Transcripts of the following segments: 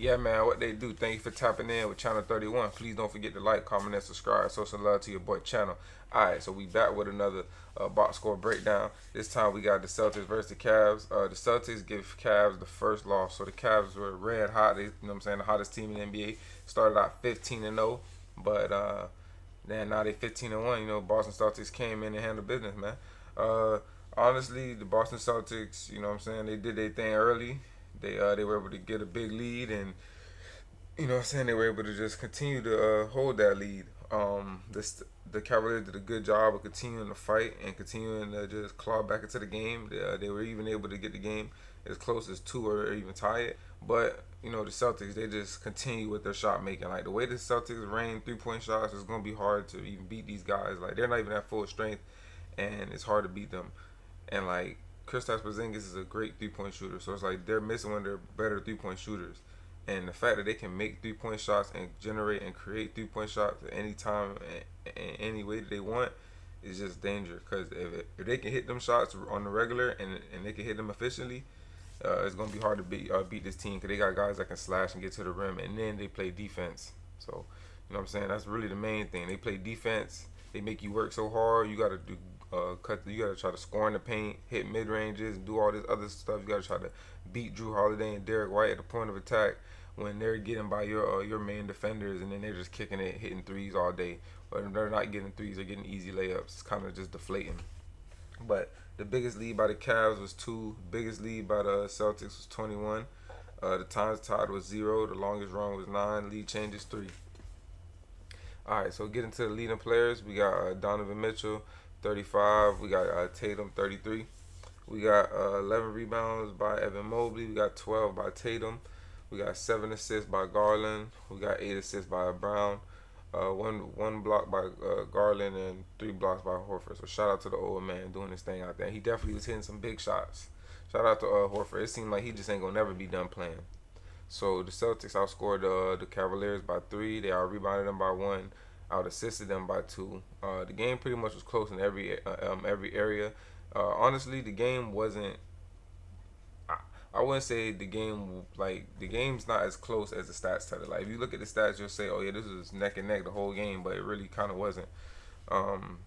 Yeah, man, what they do. Thank you for tapping in with Channel 31. Please don't forget to like, comment, and subscribe. Show some love to your boy Channel. Alright, so we back with another box score breakdown. This time we got the Celtics versus the Cavs. The Celtics give Cavs the first loss. So the Cavs were red hot. They, you know what I'm saying, the hottest team in the NBA. Started out 15-0, but then now they 15-1. You know, Boston Celtics came in and handled business, man. Uh, Honestly, the Boston Celtics, you know what I'm saying, they did their thing early. They were able to get a big lead, and you know what I'm saying, they were able to just continue to hold that lead. The Cavaliers did a good job of continuing to fight and continuing to just claw back into the game. They were even able to get the game as close as two or even tie it. But you know, the Celtics, they just continue with their shot making. Like the way the Celtics rain 3-point shots, it's gonna be hard to even beat these guys. Like they're not even at full strength, and it's hard to beat them. And like Kristaps Porzingis is a great 3-point shooter, so it's like they're missing one of their better 3-point shooters. And the fact that they can make 3-point shots and generate and create 3-point shots at any time and any way that they want is just danger. Because if they can hit them shots on the regular and they can hit them efficiently, it's gonna be hard to beat this team, because they got guys that can slash and get to the rim, and then they play defense. So you know what I'm saying, that's really the main thing. They play defense. They make you work so hard. You gotta do you gotta try to score in the paint, hit mid ranges, do all this other stuff. You gotta try to beat Drew Holiday and Derek White at the point of attack when they're getting by your main defenders, and then they're just kicking it, hitting threes all day. But they're not getting threes; they're getting easy layups. It's kind of just deflating. But the biggest lead by the Cavs was 2. Biggest lead by the Celtics was 21. The times tied was 0. The longest run was 9. Lead changes 3. All right, so getting to the leading players, we got Donovan Mitchell, 35. We got Tatum, 33. We got 11 rebounds by Evan Mobley. We got 12 by Tatum. We got 7 assists by Garland. We got 8 assists by Brown. One block by Garland, and 3 blocks by Horford. So shout out to the old man doing his thing out there. He definitely was hitting some big shots. Shout out to Horford. It seemed like he just ain't gonna never be done playing. So the Celtics outscored the Cavaliers by 3. They out rebounded them by 1. Out assisted them by 2. The game pretty much was close in every area. Honestly, the game wasn't. I wouldn't say the game's not as close as the stats tell it. Like if you look at the stats, you'll say, oh yeah, this was neck and neck the whole game, but it really kind of wasn't. Um,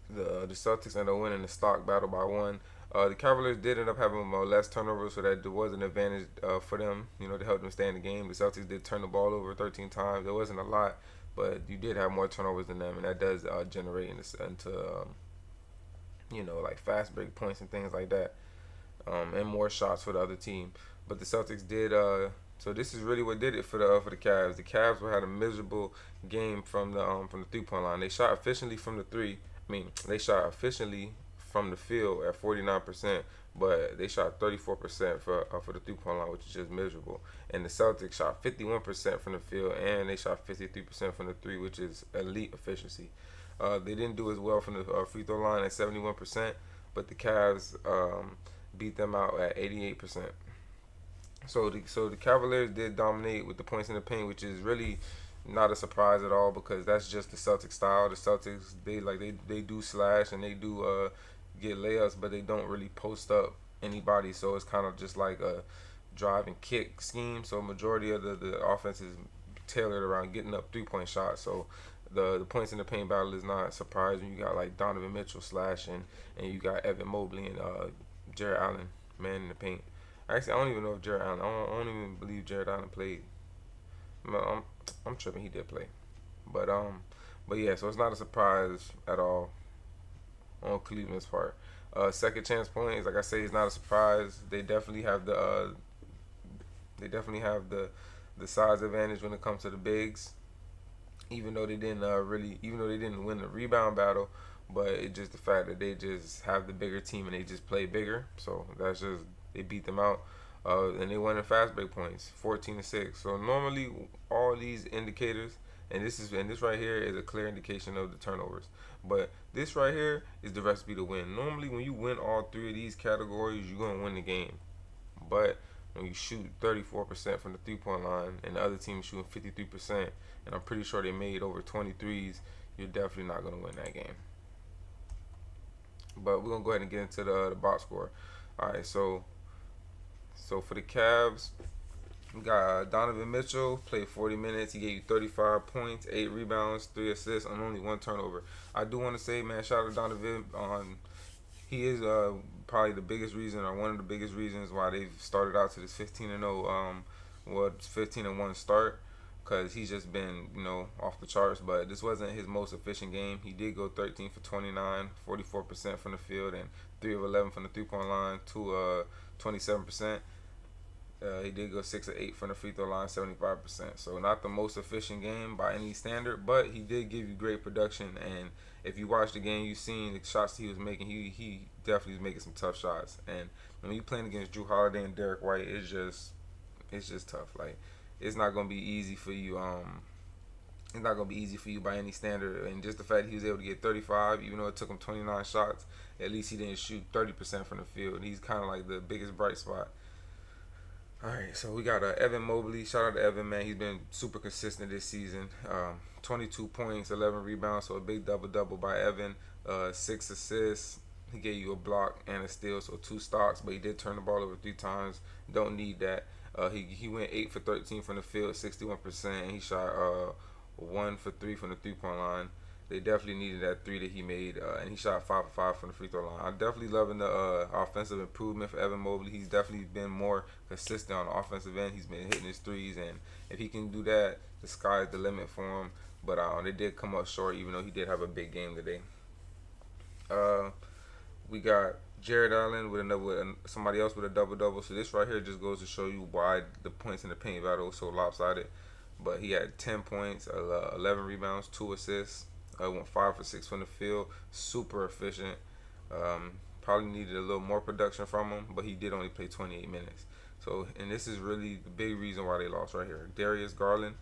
the Celtics ended up winning the stock battle by 1. The Cavaliers did end up having less turnovers, so that there was an advantage for them, you know, to help them stay in the game. The Celtics did turn the ball over 13 times. It wasn't a lot, but you did have more turnovers than them, and that does generate into you know, like fast break points and things like that, and more shots for the other team. But the Celtics did. So this is really what did it for the Cavs. The Cavs had a miserable game from the 3-point line. They shot efficiently from the three. I mean, they shot efficiently from the field at 49%, but they shot 34% for the 3-point line, which is just miserable. And the Celtics shot 51% from the field, and they shot 53% from the three, which is elite efficiency. They didn't do as well from the free throw line at 71%, but the Cavs beat them out at 88%. So the Cavaliers did dominate with the points in the paint, which is really not a surprise at all, because that's just the Celtics style. The Celtics, they do slash and they do get layups, but they don't really post up anybody. So it's kind of just like a drive and kick scheme. So majority of the offense is tailored around getting up 3-point shots. So the points in the paint battle is not surprising. You got like Donovan Mitchell slashing, and you got Evan Mobley and Jared Allen, man in the paint. Actually, I don't even know if Jared Allen. I don't even believe Jared Allen played. I'm tripping. He did play, but yeah. So it's not a surprise at all on Cleveland's part. Second chance points, like I say, is not a surprise. They definitely have the size advantage when it comes to the bigs. Even though they didn't even though they didn't win the rebound battle, but it's just the fact that they just have the bigger team and they just play bigger. So that's just, they beat them out. And they won in fast break points, 14-6. So normally all these indicators, and this right here is a clear indication of the turnovers. But this right here is the recipe to win. Normally when you win all 3 of these categories, you're gonna win the game. But when you shoot 34% from the 3-point line and the other team is shooting 53%, and I'm pretty sure they made over 23s, you're definitely not gonna win that game. But we're gonna go ahead and get into the box score. All right, so for the Cavs, We got Donovan Mitchell, played 40 minutes. He gave you 35 points, 8 rebounds, 3 assists, and only 1 turnover. I do want to say, man, shout out to Donovan. He is probably the biggest reason, or one of the biggest reasons, why they've started out to this 15-0, 15-1 start, because he's just been, off the charts. But this wasn't his most efficient game. He did go 13 for 29, 44% from the field, and 3 of 11 from the 3-point line, 27%. He did go 6 of 8 from the free throw line, 75%. So not the most efficient game by any standard, but he did give you great production. And if you watch the game, you've seen the shots he was making. He definitely was making some tough shots. And when you playing against Drew Holiday and Derek White, it's just tough. Like, it's not gonna be easy for you. It's not gonna be easy for you by any standard. And just the fact that he was able to get 35, even though it took him 29 shots, at least he didn't shoot 30% from the field. He's kind of like the biggest bright spot. All right, so we got Evan Mobley. Shout out to Evan, man. He's been super consistent this season. 22 points, 11 rebounds, so a big double-double by Evan. 6 assists. He gave you a block and a steal, so 2 stocks, but he did turn the ball over 3 times. Don't need that. He went 8 for 13 from the field, 61%, and he shot 1 for 3 from the 3-point line. They definitely needed that 3 that he made, and he shot 5 for 5 from the free throw line. I'm definitely loving the offensive improvement for Evan Mobley. He's definitely been more consistent on the offensive end. He's been hitting his threes, and if he can do that, the sky's the limit for him. But they did come up short, even though he did have a big game today. We got Jared Allen with somebody else with a double-double. So this right here just goes to show you why the points in the paint battle was so lopsided. But he had 10 points, 11 rebounds, 2 assists. Went 5 for 6 from the field. Super efficient. Probably needed a little more production from him, but he did only play 28 minutes. So, and this is really the big reason why they lost right here. Darius Garland,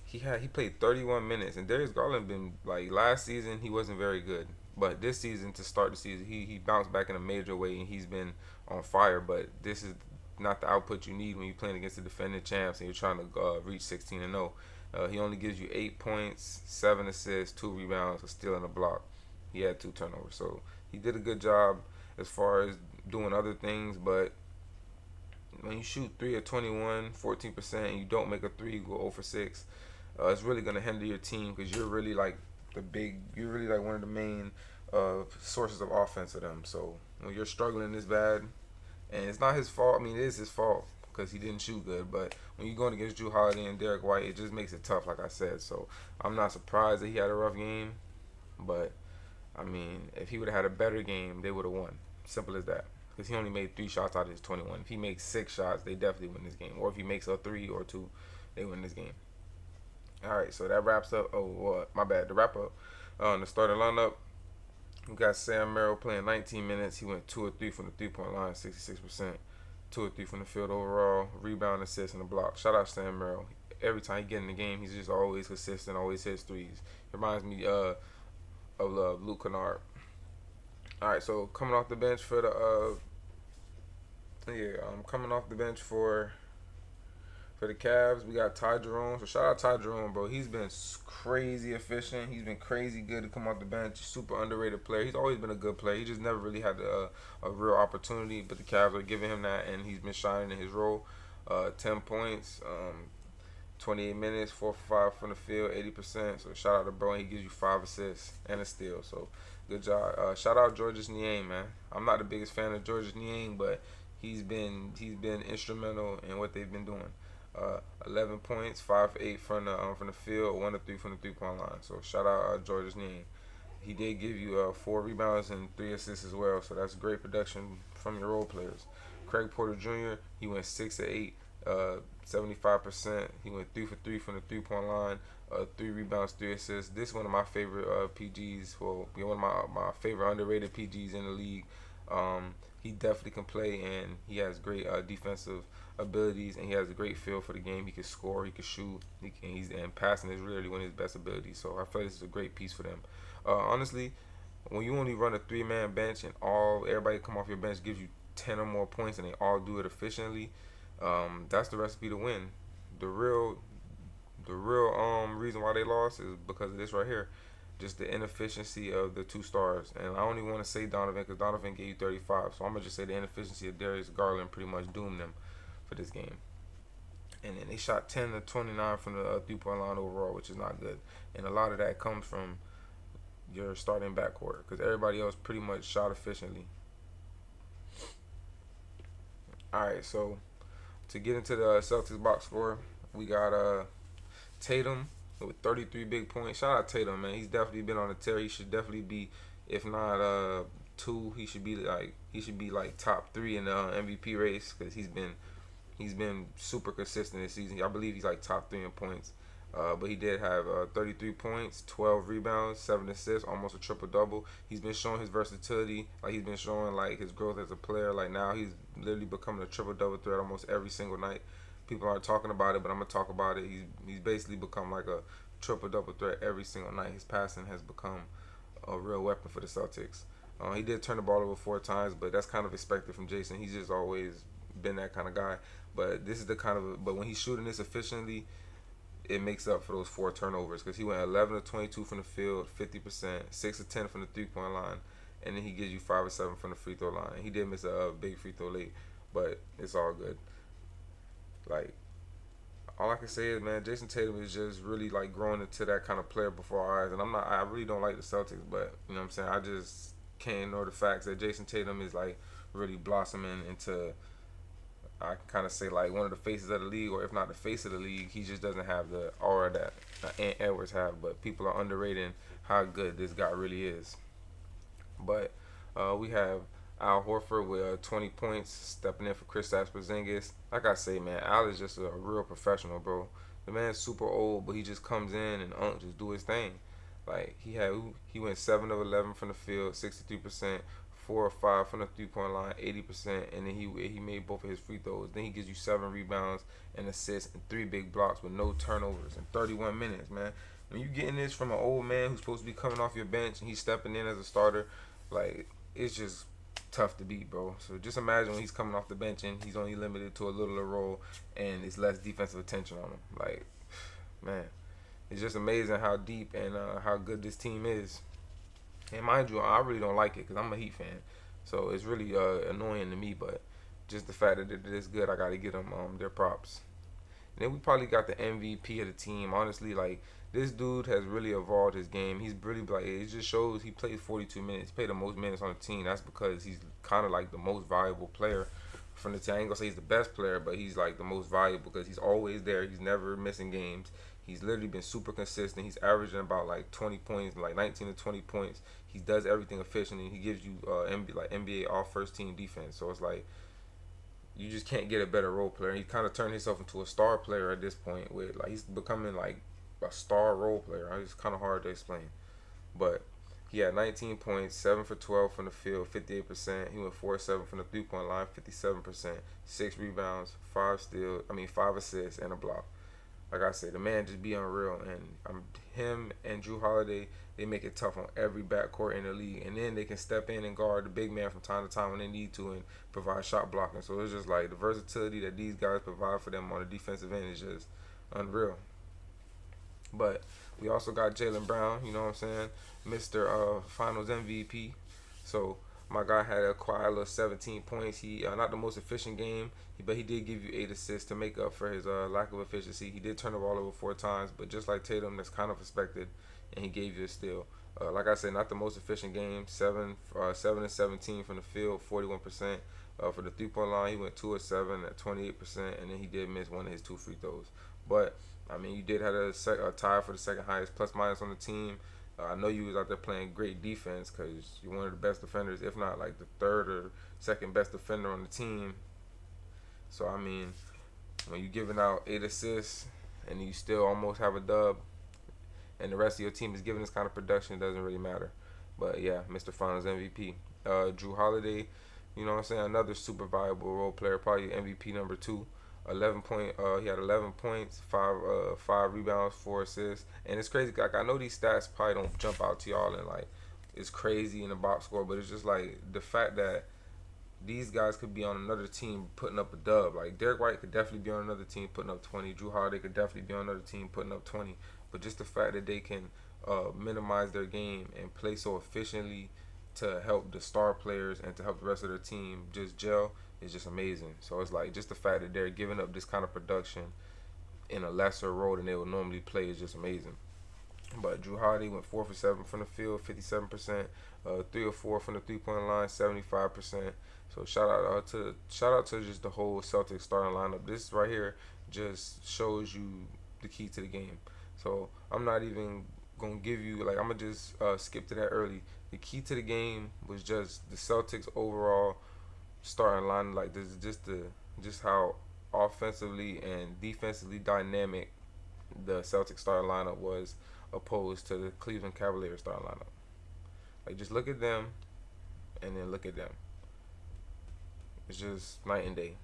he played 31 minutes, and Darius Garland been, like, last season he wasn't very good, but this season, to start the season, he bounced back in a major way, and he's been on fire. But this is not the output you need when you're playing against the defending champs and you're trying to reach 16-0. He only gives you 8 points, 7 assists, 2 rebounds, a steal, and a block. He had 2 turnovers, so he did a good job as far as doing other things. But when you shoot 3 of 21, 14%, and you don't make a 3, you go 0 for 6. It's really gonna hinder your team, because you're really like one of the main sources of offense of them. So when you're struggling this bad, and it's not his fault. I mean, it is his fault, because he didn't shoot good. But when you're going against Drew Holiday and Derek White, it just makes it tough, like I said. So I'm not surprised that he had a rough game. But, I mean, if he would have had a better game, they would have won. Simple as that. Because he only made 3 shots out of his 21. If he makes 6 shots, they definitely win this game. Or if he makes a 3 or 2, they win this game. All right, so that wraps up. My bad. To wrap up, the starting lineup, we got Sam Merrill playing 19 minutes. He went 2 or 3 from the 3-point line, 66%. 2 or 3 from the field overall. Rebound, assist, and a block. Shout out Sam Merrill. Every time he get in the game, he's just always consistent, always hits threes. It reminds me of Luke Kennard. All right, so coming off the bench for coming off the bench for the Cavs, we got Ty Jerome. So shout out Ty Jerome, bro. He's been crazy efficient. He's been crazy good to come off the bench. Super underrated player. He's always been a good player. He just never really had a real opportunity, but the Cavs are giving him that, and he's been shining in his role. 10 points, 28 minutes, 4 for 5 from the field, 80%. So shout out to bro. He gives you 5 assists and a steal. So good job. Shout out Georges Niang, man. I'm not the biggest fan of Georges Niang, but he's been instrumental in what they've been doing. 11 points, 5 for 8 from the field, 1 to 3 from the 3-point line. So shout out Georges Niang. He did give you 4 rebounds and 3 assists as well. So that's great production from your role players. Craig Porter Jr., he went 6 of 8, 75%. He went 3 for 3 from the 3-point line, 3 rebounds, 3 assists. This is one of my favorite PGs. Well, one of my favorite underrated PGs in the league. He definitely can play, and he has great defensive abilities, and he has a great feel for the game. He can score, he can shoot, and passing is really one of his best abilities. So I feel like this is a great piece for them. Honestly, when you only run a 3-man bench and everybody come off your bench gives you 10 or more points, and they all do it efficiently, that's the recipe to win. The real reason why they lost is because of this right here. Just the inefficiency of the 2 stars. And I don't even want to say Donovan, because Donovan gave you 35. So I'm going to just say the inefficiency of Darius Garland pretty much doomed them for this game. and then they shot 10 to 29 from the 3-point line overall, which is not good. And a lot of that comes from your starting backcourt because everybody else pretty much shot efficiently. All right, so to get into the Celtics box score, we got Tatum with 33 big points. Shout out Tatum, man. He's definitely been on a tear. He should definitely be, if not two, he should be like top three in the MVP race because he's been super consistent this season. I believe he's like top three in points. But he did have 33 points, 12 rebounds, 7 assists, almost a triple-double. He's been showing his versatility. Like, he's been showing, like, his growth as a player. Like, now he's literally becoming a triple-double threat almost every single night. People aren't talking about it, but I'm going to talk about it. He's basically become, like, a triple-double threat every single night. His passing has become a real weapon for the Celtics. He did turn the ball over 4 times, but that's kind of expected from Jason. He's just always been that kind of guy. But this is the kind of – but when he's shooting this efficiently – it makes up for those 4 turnovers because he went 11 to 22 from the field, 50%, 6 to 10 from the 3-point line, and then he gives you 5 or 7 from the free throw line. He did miss a big free throw late, but it's all good. Like, all I can say is, man, Jason Tatum is just really like growing into that kind of player before our eyes. And I really don't like the Celtics, but you know what I'm saying. I just can't ignore the facts that Jason Tatum is like really blossoming into, I can kind of say, like one of the faces of the league, or if not the face of the league. He just doesn't have the aura that Ant Edwards have, but people are underrating how good this guy really is. But we have Al Horford with 20 points, stepping in for Kristaps Porzingis. Like I say, man, Al is just a real professional, bro. The man's super old, but he just comes in and just do his thing. Like, he went 7 of 11 from the field, 63%. 4 or 5 from the 3-point line, 80%, and then he made both of his free throws. Then he gives you 7 rebounds and assists and 3 big blocks with no turnovers in 31 minutes, man. When you getting this from an old man who's supposed to be coming off your bench and he's stepping in as a starter, like, it's just tough to beat, bro. So just imagine when he's coming off the bench and he's only limited to a littler role and it's less defensive attention on him. Like, man, it's just amazing how deep and how good this team is. And mind you, I really don't like it because I'm a Heat fan. So it's really annoying to me. But just the fact that it is good, I got to give them their props. And then we probably got the MVP of the team. Honestly, like, this dude has really evolved his game. He's really, like, it just shows he played 42 minutes. He played the most minutes on the team. That's because he's kind of like the most valuable player from the team. I ain't going to say he's the best player, but he's like the most valuable because he's always there. He's never missing games. He's literally been super consistent. He's averaging about like 20 points, like 19 to 20 points. He does everything efficiently. He gives you NBA all first team defense. So it's like you just can't get a better role player. He kind of turned himself into a star player at this point. With like he's becoming like a star role player. It's kind of hard to explain, but he had 19 points, 7 for 12 from the field, 58%. He went 4-7 from the 3-point line, 57%. 6 rebounds, 5 assists, and a block. Like I said, the man just be unreal, and him and Jrue Holiday, they make it tough on every backcourt in the league, and then they can step in and guard the big man from time to time when they need to and provide shot blocking. So it's just like the versatility that these guys provide for them on the defensive end is just unreal. But we also got Jaylen Brown, you know what I'm saying, Mr. Finals MVP. So my guy had a quiet little 17 points. He not the most efficient game, but he did give you 8 assists to make up for his lack of efficiency. He did turn the ball over 4 times, but just like Tatum, that's kind of expected, and he gave you a steal. Like I said, not the most efficient game. 7 and 17 from the field, 41%. For the 3-point line, he went 2 of 7 at 28%, and then he did miss one of his 2 free throws. But I mean, you did have a tie for the second highest plus minus on the team. I know you was out there playing great defense because you're one of the best defenders, if not like the third or second best defender on the team. So, I mean, when you're giving out 8 assists and you still almost have a dub and the rest of your team is giving this kind of production, it doesn't really matter. But, yeah, Mr. Finals MVP. Jrue Holiday, you know what I'm saying, another super valuable role player, probably MVP number 2. He had 11 points, 5 rebounds, 4 assists, and it's crazy. Like, I know these stats probably don't jump out to y'all, and like it's crazy in the box score, but it's just like the fact that these guys could be on another team putting up a dub. Like Derek White could definitely be on another team putting up 20. Jrue Holiday could definitely be on another team putting up 20. But just the fact that they can minimize their game and play so efficiently to help the star players and to help the rest of their team just gel is just amazing. So it's like just the fact that they're giving up this kind of production in a lesser role than they would normally play is just amazing. But Drew Holiday went 4 for 7 from the field, 57%, 3 or 4 from the 3-point line, 75%. So shout out to just the whole Celtics starting lineup. This right here just shows you the key to the game. So I'm not even gonna give you, like, I'm gonna just skip to that early. The key to the game was just the Celtics overall starting line. Like, this is just how offensively and defensively dynamic the Celtics starting lineup was opposed to the Cleveland Cavaliers starting lineup. Like, just look at them and then look at them. It's just night and day.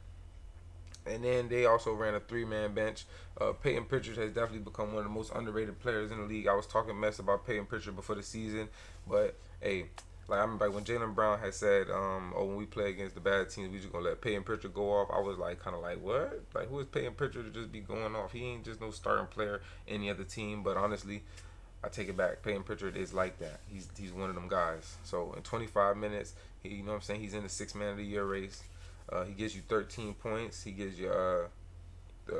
And then they also ran a 3-man bench. Peyton Pritchard has definitely become one of the most underrated players in the league. I was talking mess about Peyton Pritchard before the season, but hey, like, I remember when Jaylen Brown had said, "Oh, when we play against the bad teams, we just gonna let Peyton Pritchard go off." I was like, kind of like, what? Like, who is Peyton Pritchard to just be going off? He ain't just no starting player any other team. But honestly, I take it back. Peyton Pritchard is like that. He's one of them guys. So in 25 minutes, you know what I'm saying, he's in the 6-man of the year race. He gives you 13 points. He gives you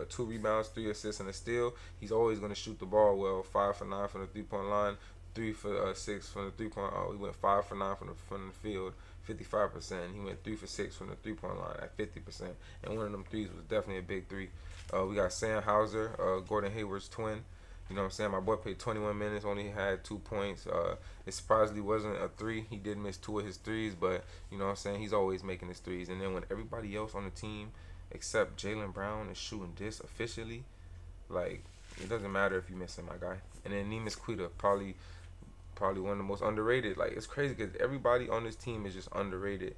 2 rebounds, 3 assists, and a steal. He's always going to shoot the ball well. 5 for 9 from the 3-point line, 3 for 6 from the 3-point. He went 5 for 9 from the field, 55%. He went 3 for 6 from the 3-point line at 50%. And one of them threes was definitely a big three. We got Sam Hauser, Gordon Hayward's twin. You know what I'm saying? My boy played 21 minutes, only had 2 points. It surprisingly wasn't a 3. He did miss 2 of his threes, but you know what I'm saying? He's always making his threes. And then when everybody else on the team except Jaylen Brown is shooting this efficiently, like, it doesn't matter if you miss him, my guy. And then Neemias Queta, probably one of the most underrated. Like, it's crazy because everybody on this team is just underrated,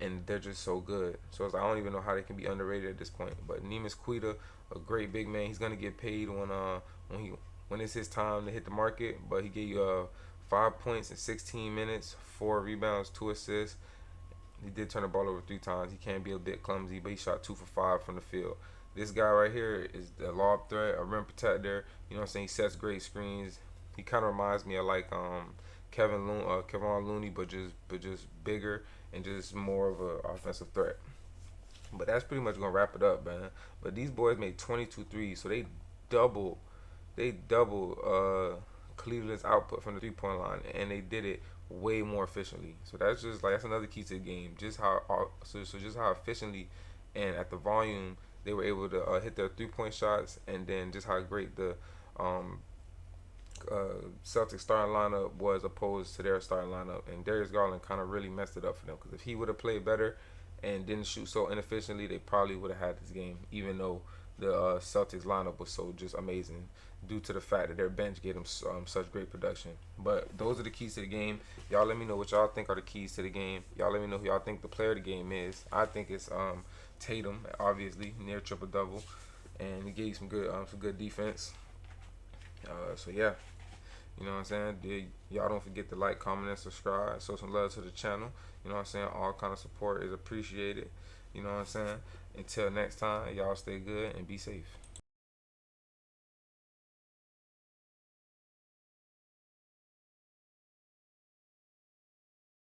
and they're just so good. So I don't even know how they can be underrated at this point. But Neemias Queta, a great big man. He's gonna get paid when it's his time to hit the market. But he gave you 5 points in 16 minutes, 4 rebounds, 2 assists. He did turn the ball over 3 times. He can be a bit clumsy, but he shot 2 for 5 from the field. This guy right here is the lob threat, a rim protector. You know what I'm saying? He sets great screens. He kind of reminds me of like Kevin Looney, but just bigger and just more of an offensive threat. But that's pretty much gonna wrap it up, man. But these boys made 22 threes, so they doubled Cleveland's output from the 3-point line, and they did it way more efficiently. So that's just like, that's another key to the game. Just how just how efficiently and at the volume they were able to hit their 3-point shots, and then just how great the Celtics starting lineup was opposed to their starting lineup. And Darius Garland kind of really messed it up for them, because if he would have played better and didn't shoot so inefficiently, they probably would have had this game, even though the Celtics lineup was so just amazing due to the fact that their bench gave them such great production. But those are the keys to the game. Y'all let me know what y'all think are the keys to the game. Y'all let me know who y'all think the player of the game is. I think it's Tatum, obviously, near triple-double, and he gave you some good defense. So yeah, you know what I'm saying? Y'all don't forget to like, comment, and subscribe. Show some love to the channel. You know what I'm saying? All kind of support is appreciated. You know what I'm saying? Until next time, y'all stay good and be safe.